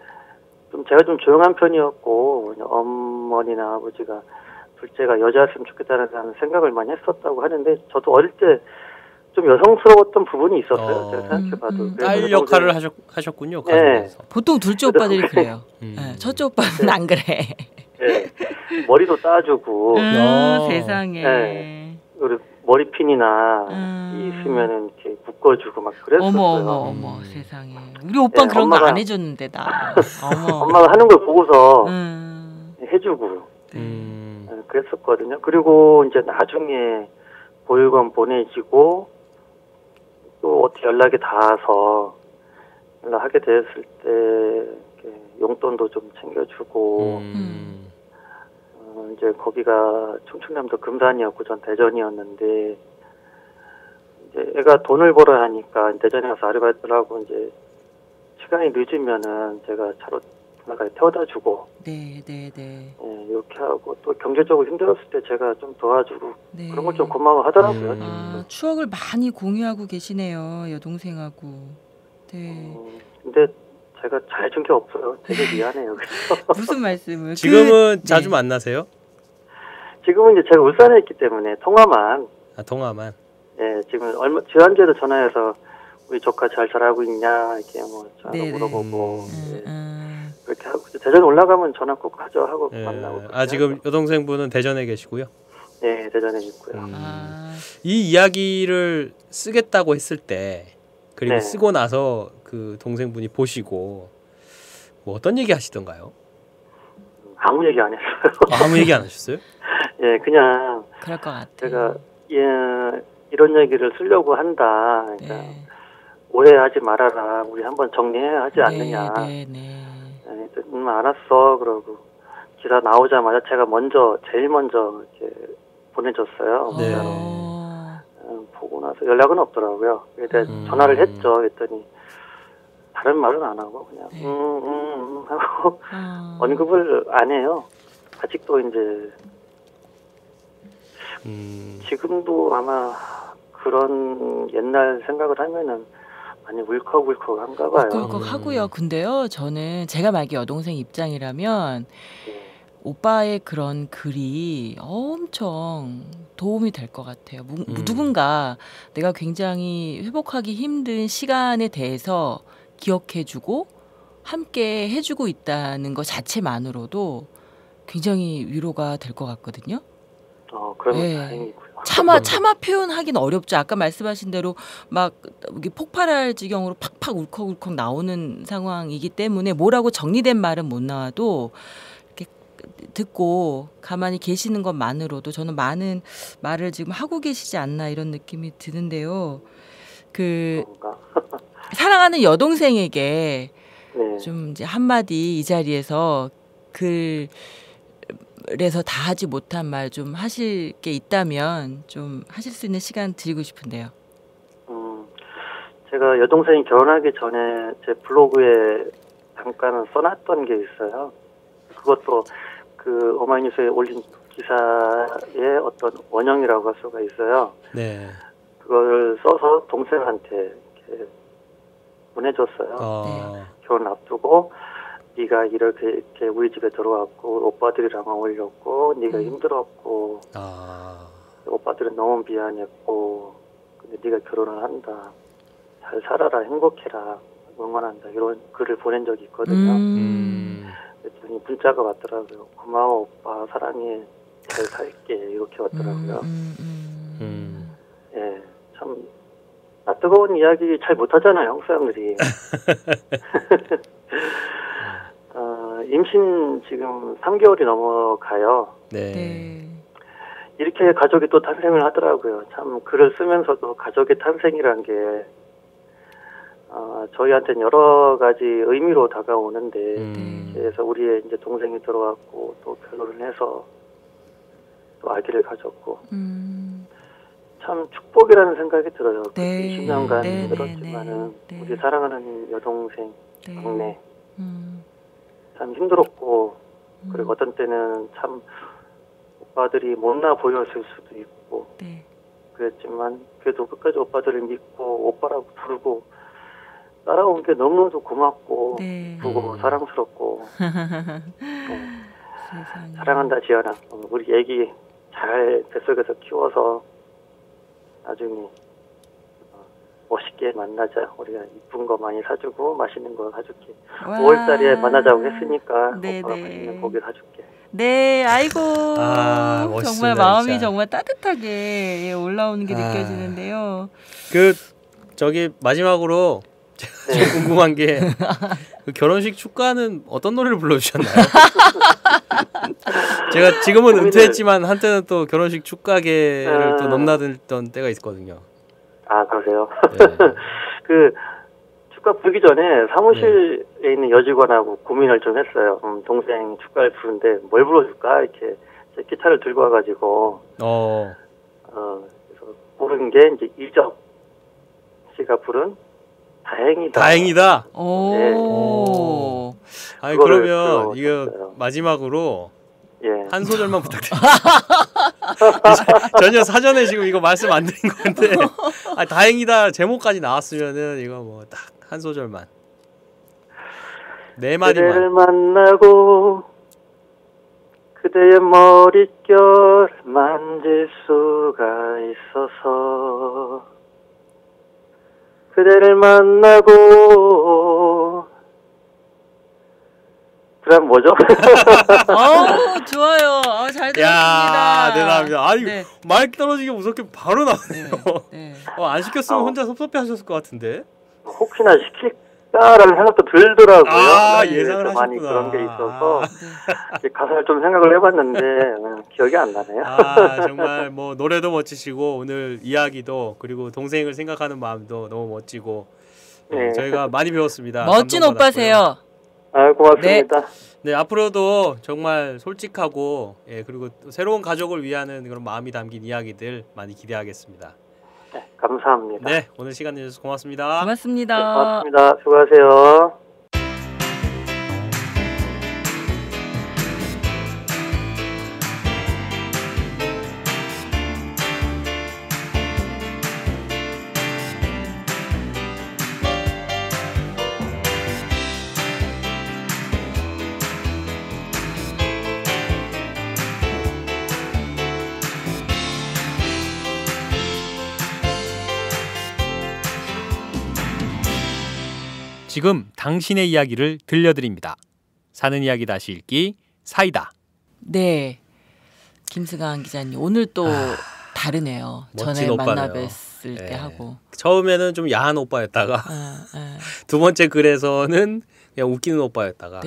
제가 좀 조용한 편이었고 어머니나 아버지가 둘째가 여자였으면 좋겠다는 생각을 많이 했었다고 하는데 저도 어릴 때 좀 여성스러웠던 부분이 있었어요. 제가 생각해봐도. 딸 역할을 하셨군요. 보통 둘째 오빠들이 그래요. 첫째 오빠는 안 그래. 머리도 따주고 세상에. 그리고 머리핀이나 있으면은 이렇게 묶어주고 막 그랬었어요. 어머 세상에. 우리 오빠는 그런 거 안 해줬는데 나. 엄마가 하는 걸 보고서 해주고 그랬었거든요. 그리고 이제 나중에 보육원 보내지고 또 어떻게 연락이 닿아서 연락하게 되었을 때 용돈도 좀 챙겨주고 이제 거기가 충청남도 금산이었고 전 대전이었는데 이제 애가 돈을 벌어야 하니까 대전에 가서 아르바이트를 하고 이제 시간이 늦으면은 제가 차로 나가서 태워다 주고 이렇게 하고 또 경제적으로 힘들었을 때 제가 좀 도와주고 그런 걸 좀 고마워하더라고요. 추억을 많이 공유하고 계시네요, 여동생하고. 근데 제가 잘해준 게 없어요. 되게 미안해요. 무슨 말씀을? 지금은 자주 만나세요? 지금은 이제 제가 울산에 있기 때문에 통화만. 통화만. 지금 지난주에도 전화해서 우리 조카 잘 자라고 있냐 이렇게 전화 물어보고 그렇게 하고 대전 올라가면 전화 꼭 하죠 하고 만나고. 지금 여동생분은 대전에 계시고요? 네, 대전에 있고요. 이 이야기를 쓰겠다고 했을 때 그리고 쓰고 나서 그 동생분이 보시고 뭐 어떤 얘기 하시던가요? 아무 얘기 안 했어요. 아무 얘기 안 하셨어요? 그냥 그럴 것 같아요. 제가 이런 얘기를 쓰려고 한다. 그러니까 오해하지 말아라. 우리 한번 정리해야 하지 않느냐. 알았어. 그러고 기사 나오자마자 제가 제일 먼저 이렇게 보내줬어요. 보고 나서 연락은 없더라고요. 그래서 전화를 했죠. 그랬더니 다른 말은 안 하고 그냥 하고 언급을 안 해요. 아직도 이제 지금도 아마 그런 옛날 생각을 하면은 많이 울컥울컥한가 봐요. 울컥울컥 하고요. 근데요, 저는 제가 만약에 여동생 입장이라면 오빠의 그런 글이 엄청 도움이 될 것 같아요. 누군가 내가 굉장히 회복하기 힘든 시간에 대해서 기억해주고 함께 해주고 있다는 것 자체만으로도 굉장히 위로가 될 것 같거든요. 그러면 다행이고요. 차마 표현하기는 어렵죠. 아까 말씀하신 대로 막 폭발할 지경으로 팍팍 울컥울컥 나오는 상황이기 때문에 뭐라고 정리된 말은 못 나와도 이렇게 듣고 가만히 계시는 것만으로도 저는 많은 말을 지금 하고 계시지 않나 이런 느낌이 드는데요. 사랑하는 여동생에게 네. 좀 이제 한마디 이 자리에서 그래서 다 하지 못한 말 좀 하실 게 있다면 좀 하실 수 있는 시간 드리고 싶은데요. 제가 여동생이 결혼하기 전에 제 블로그에 잠깐 써놨던 게 있어요. 그것도 그 어마이뉴스에 올린 기사의 어떤 원형이라고 할 수가 있어요. 네. 그걸 써서 동생한테 이렇게 보내줬어요. 네. 결혼 앞두고 네가 이렇게 우리 집에 들어왔고 오빠들이랑 어울렸고 네가 힘들었고 오빠들은 너무 미안했고 근데 네가 결혼을 한다. 잘 살아라. 행복해라. 응원한다. 이런 글을 보낸 적이 있거든요. 그랬더니 문자가 왔더라고요. 고마워 오빠 사랑해 잘 살게 이렇게 왔더라고요. 예, 참 뜨거운 이야기 잘 못하잖아요, 한국 사람들이. 임신 지금 3개월이 넘어가요. 네. 이렇게 가족이 또 탄생을 하더라고요. 참 글을 쓰면서도 가족의 탄생이란 게 저희한테는 여러 가지 의미로 다가오는데 그래서 우리의 이제 동생이 들어왔고 또 결혼을 해서 또 아기를 가졌고 참 축복이라는 생각이 들어요. 네. 20년간 힘들었지만은 우리 사랑하는 여동생 막내 참 힘들었고 그리고 어떤 때는 참 오빠들이 못나 보였을 수도 있고 그랬지만 그래도 끝까지 오빠들을 믿고 오빠라고 부르고 따라온 게 너무나도 고맙고 기쁘고 사랑스럽고 사랑한다 지연아. 우리 애기 잘 뱃속에서 키워서 나중에 멋있게 만나자. 우리가 이쁜 거 많이 사주고 맛있는 거 사줄게. 5월달에 만나자고 했으니까 오빠가 맛있는 고기 사줄게. 네, 아이고 정말 마음이 진짜. 정말 따뜻하게 올라오는 게 느껴지는데요. 저기 마지막으로 제가 궁금한 게 그 결혼식 축가는 어떤 노래를 불러주셨나요? 제가 지금은 은퇴했지만 한때는 또 결혼식 축가계를 또 넘나들던 때가 있었거든요. 아 그러세요? 그 축가 부르기 전에 사무실에 있는 여직원하고 고민을 좀 했어요. 동생 축가를 부르는데 뭘 불러줄까 이렇게 제 기타를 들고 와가지고 그래서 부른 게 이제 이적 씨가 부른 다행이다. 오. 아니 그러면 이거 마지막으로 한 소절만 부탁드립니다. 전혀 사전에 지금 이거 말씀 안 드린 건데 다행이다 제목까지 나왔으면은 이거 뭐 딱 한 소절만. 네 마디만. 그대를 만나고 그대의 머릿결 만질 수가 있어서 그대를 만나고 그럼 뭐죠? 좋아요. 잘 들었습니다. 야, 대단합니다. 아니 마이크 떨어지게 무섭게 바로 나오네요. 안 시켰으면 혼자 섭섭해하셨을 것 같은데. 혹시나 시킬까라는 생각도 들더라고요. 예상을 하셨구나. 많이 그런 게 있어서 가사를 좀 생각을 해봤는데 기억이 안 나네요. 정말 뭐 노래도 멋지시고 오늘 이야기도 그리고 동생을 생각하는 마음도 너무 멋지고 저희가 많이 배웠습니다. 멋진 오빠세요. 고맙습니다. 네, 앞으로도 정말 솔직하고 그리고 새로운 가족을 위하는 그런 마음이 담긴 이야기들 많이 기대하겠습니다. 네, 감사합니다. 네, 오늘 시간 내주셔서 고맙습니다. 고맙습니다. 네, 고맙습니다. 수고하세요. 지금 당신의 이야기를 들려드립니다. 사는 이야기 다시 읽기 사이다. 네, 김승환 기자님 오늘 또 다르네요. 전에 만나뵀을 때 하고. 처음에는 좀 야한 오빠였다가 두 번째 글에서는 그냥 웃기는 오빠였다가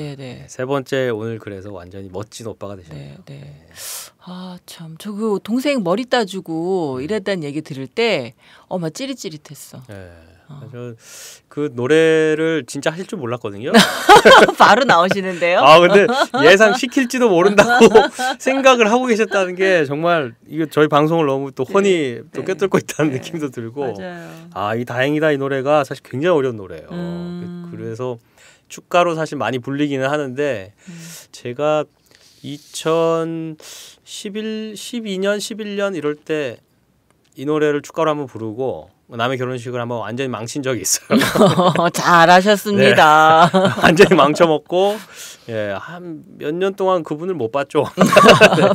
세 번째 오늘 글에서 완전히 멋진 오빠가 되셨네요. 아, 참. 저 그 동생 머리 따주고 이랬다는 얘기 들을 때 막 찌릿찌릿했어. 저 그 노래를 진짜 하실 줄 몰랐거든요. 바로 나오시는데요. 아 근데 예상 시킬지도 모른다고 생각을 하고 계셨다는 게 정말 이거 저희 방송을 너무 또 훤히 또 꿰뚫고 있다는 느낌도 들고. 맞아요. 아, 이 다행이다 이 노래가 사실 굉장히 어려운 노래예요. 그래서 축가로 사실 많이 불리기는 하는데 제가 2012년, 11년 이럴 때 이 노래를 축가로 한번 부르고 남의 결혼식을 한번 완전히 망친 적이 있어요. 잘하셨습니다. 네. 완전히 망쳐먹고 한 몇 년 동안 그분을 못 봤죠.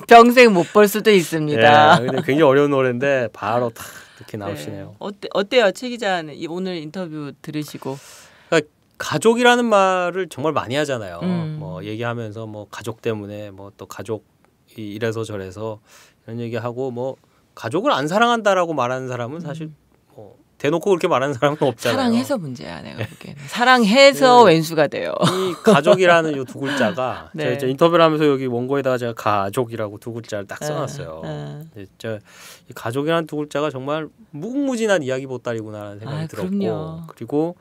평생 못 볼 수도 있습니다. 근데 굉장히 어려운 노래인데 바로 딱 이렇게 나오시네요. 어때요, 최 기자는 오늘 인터뷰 들으시고? 그러니까 가족이라는 말을 정말 많이 하잖아요. 뭐 얘기하면서 뭐 가족 때문에 뭐 또 가족이 이래서 저래서 이런 얘기하고 뭐 가족을 안 사랑한다라고 말하는 사람은 사실 뭐 대놓고 그렇게 말하는 사람은 없잖아요. 사랑해서 문제야, 내가 보기에는. 사랑해서 왼수가 돼요. 이 가족이라는 이 두 글자가 제가 인터뷰를 하면서 여기 원고에다가 제가 가족이라고 두 글자를 딱 써놨어요. 진짜 이 가족이라는 두 글자가 정말 무궁무진한 이야기 보따리구나라는 생각이 들었고, 그럼요. 그리고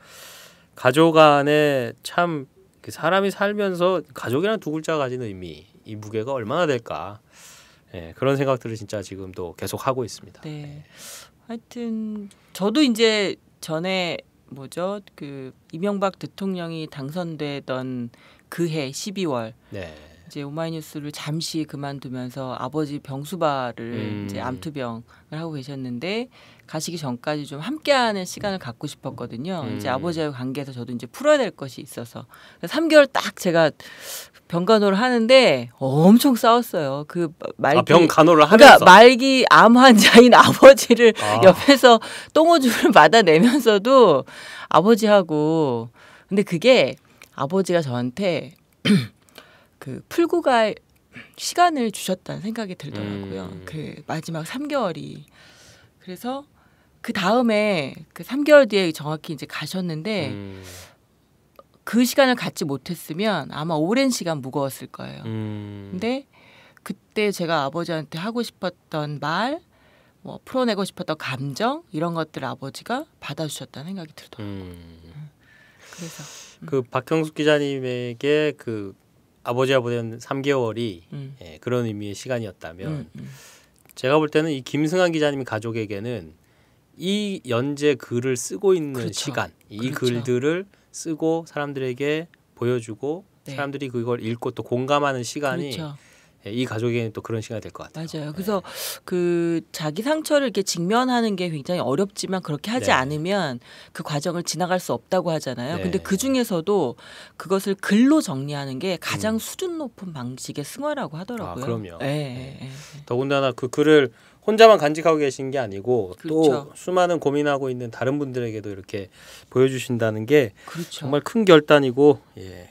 가족 안에 참 사람이 살면서 가족이라는 두 글자가 가지는 의미, 이 무게가 얼마나 될까. 그런 생각들을 진짜 지금도 계속 하고 있습니다. 하여튼 저도 이제 전에 그 이명박 대통령이 당선되던 그해 12월 이제 오마이뉴스를 잠시 그만두면서 아버지 병수발을 이제 암투병을 하고 계셨는데 가시기 전까지 좀 함께하는 시간을 갖고 싶었거든요. 이제 아버지와의 관계에서 저도 이제 풀어야 될 것이 있어서 3개월 딱 제가 병간호를 하는데 엄청 싸웠어요. 그 말기 병간호를 하면서 그러니까 말기 암 환자인 아버지를 옆에서 똥오줌을 받아내면서도 아버지하고 근데 그게 아버지가 저한테 그 풀고 갈 시간을 주셨다는 생각이 들더라고요. 그 마지막 3개월이. 그래서 그 다음에 그 3개월 뒤에 정확히 이제 가셨는데 그 시간을 갖지 못했으면 아마 오랜 시간 무거웠을 거예요. 근데 그때 제가 아버지한테 하고 싶었던 말, 뭐 풀어내고 싶었던 감정 이런 것들 아버지가 받아주셨다는 생각이 들더라고요. 그래서 그 박형숙 기자님에게 그 아버지와 보낸 3개월이 그런 의미의 시간이었다면 제가 볼 때는 이 김승환 기자님 가족에게는 이 연재 글을 쓰고 있는 시간, 이 글들을 쓰고 사람들에게 보여주고 사람들이 그걸 읽고 또 공감하는 시간이 이 가족에게는 또 그런 시간이 될 것 같아요. 맞아요. 그래서 그 자기 상처를 이렇게 직면하는 게 굉장히 어렵지만 그렇게 하지 않으면 그 과정을 지나갈 수 없다고 하잖아요. 근데 그 중에서도 그것을 글로 정리하는 게 가장 수준 높은 방식의 승화라고 하더라고요. 그럼요. 더군다나 그 글을 혼자만 간직하고 계신 게 아니고 또 수많은 고민하고 있는 다른 분들에게도 이렇게 보여주신다는 게 정말 큰 결단이고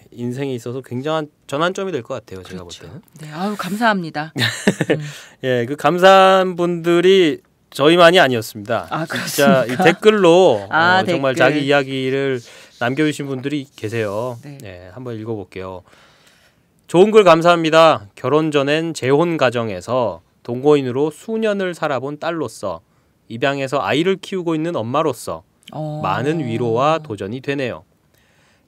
인생에 있어서 굉장한 전환점이 될 것 같아요. 제가 볼 때는. 아유 감사합니다. 그 감사한 분들이 저희만이 아니었습니다. 진짜 이 댓글로 정말 자기 이야기를 남겨주신 분들이 계세요. 한번 읽어볼게요. 좋은 글 감사합니다. 결혼 전엔 재혼 가정에서 동거인으로 수년을 살아본 딸로서 입양해서 아이를 키우고 있는 엄마로서 많은 위로와 도전이 되네요.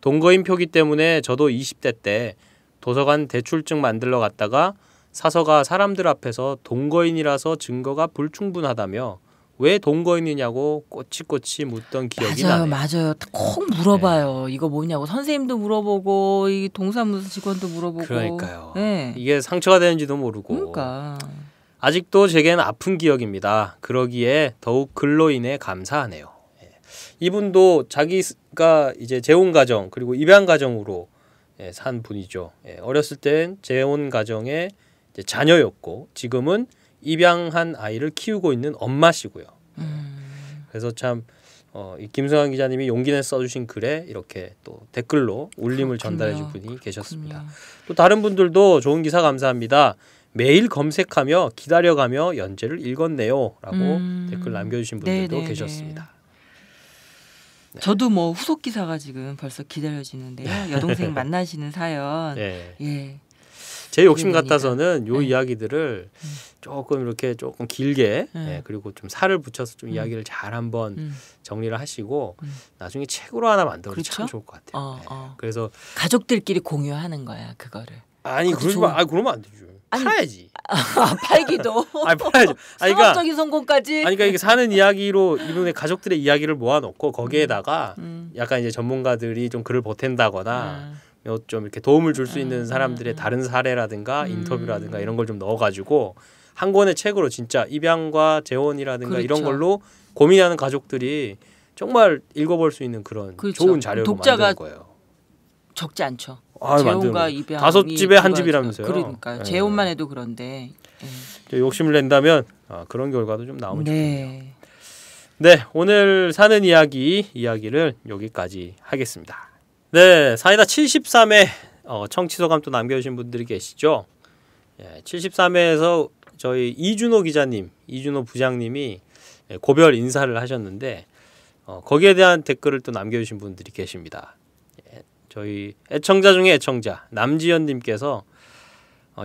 동거인 표기 때문에 저도 20대 때 도서관 대출증 만들러 갔다가 사서가 사람들 앞에서 동거인이라서 증거가 불충분하다며 왜 동거인이냐고 꼬치꼬치 묻던 기억이 나네요. 맞아요. 꼭 물어봐요. 이거 뭐냐고 선생님도 물어보고 이 동사무소 직원도 물어보고. 그러니까요. 이게 상처가 되는지도 모르고. 그러니까. 아직도 제겐 아픈 기억입니다. 그러기에 더욱 글로 인해 감사하네요. 이분도 자기가 이제 재혼 가정 그리고 입양 가정으로 산 분이죠. 어렸을 땐 재혼 가정의 자녀였고 지금은 입양한 아이를 키우고 있는 엄마시고요. 그래서 참 이 김승환 기자님이 용기 내 써주신 글에 이렇게 또 댓글로 울림을 전달해준 분이 계셨습니다. 또 다른 분들도 좋은 기사 감사합니다. 매일 검색하며 기다려가며 연재를 읽었네요. 라고 댓글 남겨주신 분들도 네네네. 계셨습니다. 네. 저도 뭐 후속 기사가 지금 벌써 기다려지는데요. 여동생 만나시는 사연. 네. 예. 제 욕심 같아서는 요 이야기들을 조금 이렇게 조금 길게 그리고 좀 살을 붙여서 좀 이야기를 잘 한번 정리를 하시고 나중에 책으로 하나 만들어도 그렇죠? 참 좋을 것 같아요. 그래서 가족들끼리 공유하는 거야 그거를. 아니 그러지 마. 그러면 안 되죠. 팔아야지. 팔기도. 아니 팔아야죠. 상업적인 성공까지. 아니 그러니까 이게 사는 이야기로 이분의 가족들의 이야기를 모아놓고 거기에다가 약간 이제 전문가들이 좀 글을 보탠다거나 좀 이렇게 도움을 줄 수 있는 사람들의 다른 사례라든가 인터뷰라든가 이런 걸 좀 넣어가지고 한 권의 책으로 진짜 입양과 재혼이라든가 그렇죠. 이런 걸로 고민하는 가족들이 정말 읽어볼 수 있는 그런 그렇죠. 좋은 자료로 독자가 만드는 거예요. 적지 않죠. 만드는 재혼과 거예요. 입양 5집에 한 집이라면서요. 그러니까 재혼만 해도 그런데. 욕심을 낸다면 그런 결과도 좀 나오면 좋겠네요. 네. 네, 오늘 사는 이야기를 여기까지 하겠습니다. 네, 사이다 73회 청취소감 또 남겨주신 분들이 계시죠. 73회에서 저희 이준호 기자님, 이준호 부장님이 고별 인사를 하셨는데 거기에 대한 댓글을 또 남겨주신 분들이 계십니다. 저희 애청자 중에 애청자 남지연님께서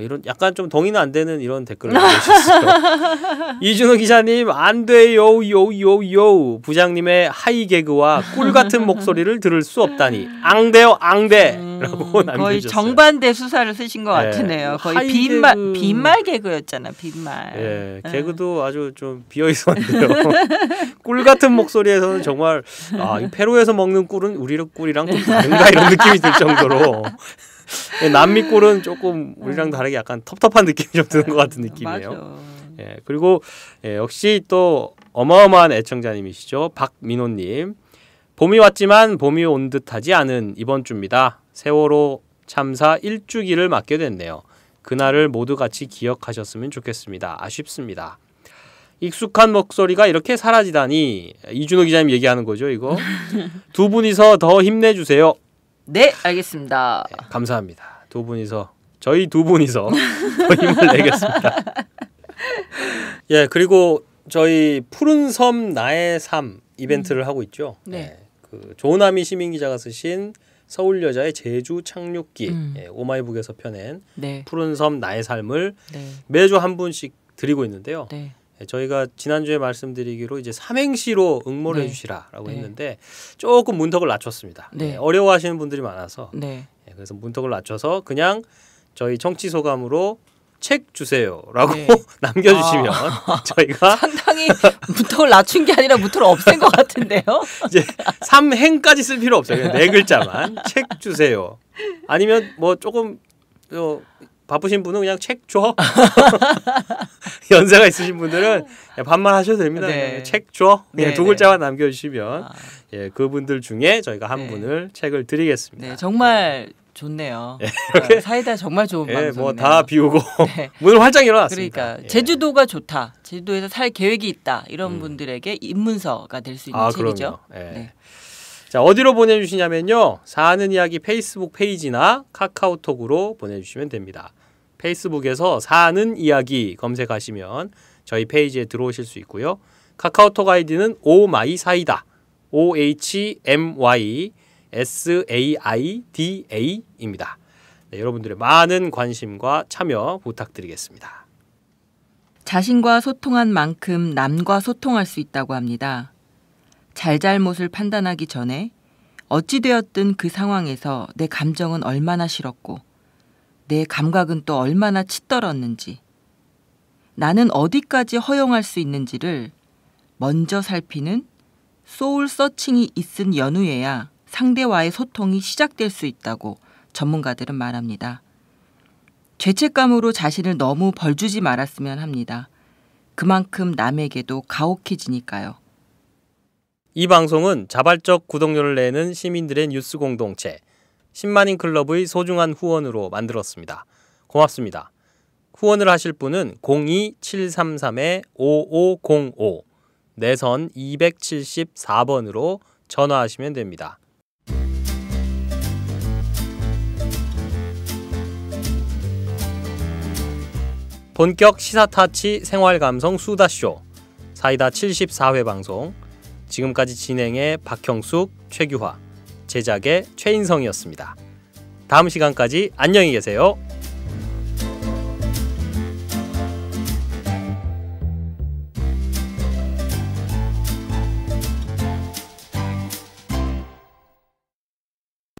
이런 약간 좀 동의는 안 되는 이런 댓글을 남겨주셨어요. 이준호 기자님 안 돼요 요요요 부장님의 하이 개그와 꿀 같은 목소리를 들을 수 없다니 앙돼요 앙돼라고 남겨주셨어요. 거의 정반대 수사를 쓰신 것 같으네요. 거의 빈말 개그였잖아. 빈말. 예, 개그도 아주 좀 비어 있었는데요. 꿀 같은 목소리에서는 정말 이 페루에서 먹는 꿀은 우리 꿀이랑 좀 다른가 이런 느낌이 들 정도로. 남미 꿀은 조금 우리랑 다르게 약간 텁텁한 느낌이 좀 드는 것 같은 느낌이에요. 예, 그리고 역시 또 어마어마한 애청자님이시죠. 박민호님. 봄이 왔지만 봄이 온 듯하지 않은 이번 주입니다. 세월호 참사 1주기를 맞게 됐네요. 그날을 모두 같이 기억하셨으면 좋겠습니다. 아쉽습니다. 익숙한 목소리가 이렇게 사라지다니. 이준호 기자님 얘기하는 거죠, 이거. 두 분이서 더 힘내주세요. 네, 알겠습니다. 네, 감사합니다. 저희 두 분이서 더 힘을 내겠습니다. 예, 그리고 저희 푸른 섬 나의 삶 이벤트를 하고 있죠. 네. 그 조남희 시민 기자가 쓰신 서울 여자의 제주 착륙기 오마이북에서 펴낸 푸른 섬 나의 삶을 매주 한 분씩 드리고 있는데요. 저희가 지난주에 말씀드리기로 이제 삼행시로 응모를 해주시라라고 했는데 조금 문턱을 낮췄습니다. 어려워하시는 분들이 많아서 그래서 문턱을 낮춰서 그냥 저희 청취 소감으로 책 주세요라고 남겨주시면 저희가 상당히 문턱을 낮춘 게 아니라 문턱을 없앤 것 같은데요. 이제 3행까지 쓸 필요 없어요. 그냥 4글자만 책 주세요. 아니면 뭐 조금 바쁘신 분은 그냥 책 줘. 연세가 있으신 분들은 반말 하셔도 됩니다. 책 줘. 두 글자만 남겨주시면 그분들 중에 저희가 한 분을 책을 드리겠습니다. 정말 좋네요. 사이다 정말 좋은 방송이네요. 뭐 다 비우고 문을 활짝 열어놨습니다. 그러니까 제주도가 좋다. 제주도에서 살 계획이 있다. 이런 분들에게 입문서가 될 수 있는 책이죠. 자, 어디로 보내주시냐면요. 사는 이야기 페이스북 페이지나 카카오톡으로 보내주시면 됩니다. 페이스북에서 사는 이야기 검색하시면 저희 페이지에 들어오실 수 있고요. 카카오톡 아이디는 오마이사이다. OHMYSAIDA입니다. 여러분들의 많은 관심과 참여 부탁드리겠습니다. 자신과 소통한 만큼 남과 소통할 수 있다고 합니다. 잘잘못을 판단하기 전에 어찌되었든 그 상황에서 내 감정은 얼마나 싫었고 내 감각은 또 얼마나 치떨었는지 나는 어디까지 허용할 수 있는지를 먼저 살피는 소울 서칭이 있은 연후에야 상대와의 소통이 시작될 수 있다고 전문가들은 말합니다. 죄책감으로 자신을 너무 벌주지 말았으면 합니다. 그만큼 남에게도 가혹해지니까요. 이 방송은 자발적 구독료를 내는 시민들의 뉴스 공동체 10만인 클럽의 소중한 후원으로 만들었습니다. 고맙습니다. 후원을 하실 분은 02-733-5505 내선 274번으로 전화하시면 됩니다. 본격 시사타치 생활감성 수다쇼 사이다 74회 방송, 지금까지 진행의 박형숙, 최규화, 제작의 최인성이었습니다. 다음 시간까지 안녕히 계세요.